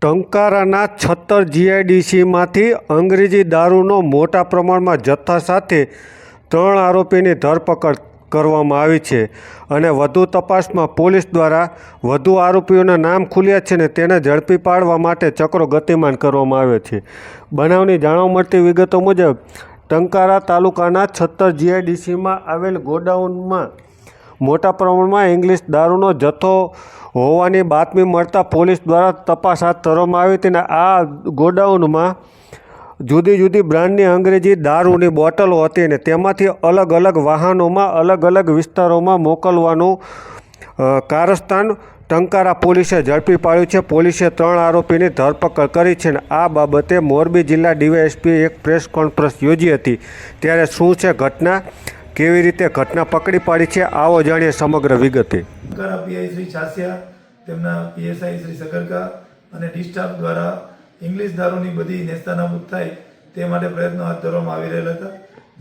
ટંકારાના 76 જીઆઈડીસીમાંથી અંગ્રેજી દારૂનો મોટા પ્રમાણમાં જથ્થા સાથે 3 આરોપીની ધરપકડ કરવામાં આવી છે અને વધુ તપાસમાં પોલીસ દ્વારા વધુ આરોપીઓના નામ ખુલ્યા છે અને તેને ઝડપી પાડવા માટે ચક્રો ગતિમાન કરવામાં આવ્યો છે. બનાવની જાણવા મળતી વિગતો મુજબ ટંકારા તાલુકાના 76 જીઆઈડીસીમાં આવેલ ગોડાઉનમાં મોટા પ્રમાણમાં ઇંગ્લિશ દારૂનો જથ્થો હોવાની બાતમી મળતા પોલીસ દ્વારા તપાસ હાથ ધરવામાં આવી હતી અને આ ગોડાઉનમાં જુદી જુદી બ્રાન્ડની અંગ્રેજી દારૂની બોટલો હતી અને તેમાંથી અલગ અલગ વાહનોમાં અલગ અલગ વિસ્તારોમાં મોકલવાનું કારસ્તાન ટંકારા પોલીસે ઝડપી પાડ્યું છે. પોલીસે 3 આરોપીની ધરપકડ કરી છે અને આ બાબતે મોરબી જિલ્લા ડીવાયએસપીએ એક પ્રેસ કોન્ફરન્સ યોજી હતી. ત્યારે શું છે ઘટના, કેવી રીતે ઘટના પકડી પાડી છે, આવો જાણીએ સમગ્ર વિગતે. ટંકારા પીઆઈ શ્રી છાસિયા, તેમના પીએસઆઈ શ્રી સગરકા અને ડી સ્ટાફ દ્વારા ઇંગ્લિશ દારૂની બધી નેસ્તાનાબૂદ થાય તે માટે પ્રયત્નો હાથ ધરવામાં આવી રહેલા હતા.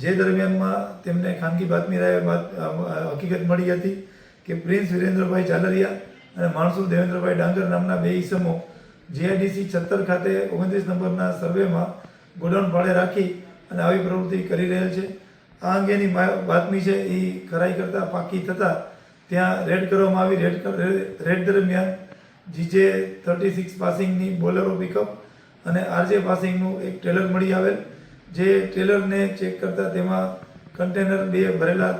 જે દરમિયાનમાં તેમને ખાનગી બાતમી હકીકત મળી હતી કે પ્રિન્સ વિરેન્દ્રભાઈ ઝાલરિયા અને માણસુ દેવેન્દ્રભાઈ ડાંગર નામના 2 ઈસમો જીઆઈડીસી 76 ખાતે 29 નંબરના સર્વેમાં ગોડાઉન ભાડે રાખી અને આવી પ્રવૃત્તિ કરી રહેલ છે. આ અંગેની બાતમી છે એ ખરાઈ કરતાં પાકી થતાં ત્યાં રેડ કરવામાં આવી. રેડ દરમિયાન જીજે 36 પાસિંગની બોલેરો પિકઅપ અને આરજે પાસિંગનું એક ટ્રેલર મળી આવેલ. જે ટ્રેલરને ચેક કરતાં તેમાં કન્ટેનર 2 ભરેલા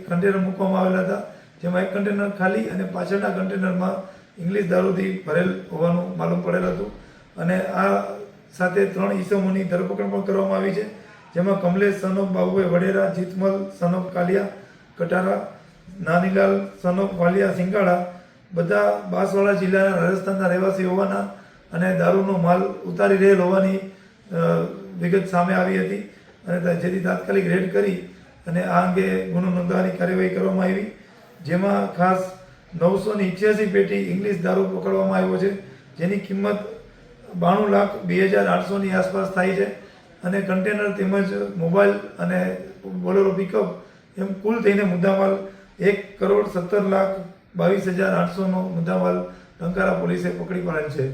કન્ટેનર મૂકવામાં આવેલા હતા, જેમાં એક કન્ટેનર ખાલી અને પાછળના કન્ટેનરમાં ઇંગ્લિશ દારૂથી ભરેલ હોવાનું માલુમ પડેલ હતું. અને આ સાથે 3 ઈસમોની ધરપકડ પણ કરવામાં આવી છે, જેમાં Kamlesh son of Babubhai Vadera, Jitmal son of Kaliya Katara, Nanilal son of Valiya Singala, બધા બાંસવાડા જિલ્લાના રાજસ્થાનના રહેવાસી હોવાના અને દારૂનો માલ ઉતારી રહેલ હોવાની વિગત સામે આવી હતી અને જેથી તાત્કાલિક રેડ કરી અને આ અંગે ગુનો નોંધવાની કાર્યવાહી કરવામાં આવી. જેમાં ખાસ 988 પેટી ઇંગ્લિશ દારૂ પકડવામાં આવ્યો છે, જેની કિંમત 92,02,800ની આસપાસ થાય છે અને કન્ટેનર તેમજ મોબાઈલ અને બોલેરો પિકઅપ એમ કુલ થઈને મુદ્દામાલ 1,17,22,800નો મુદ્દામાલ ટંકારા પોલીસે પકડી પાડેલ છે.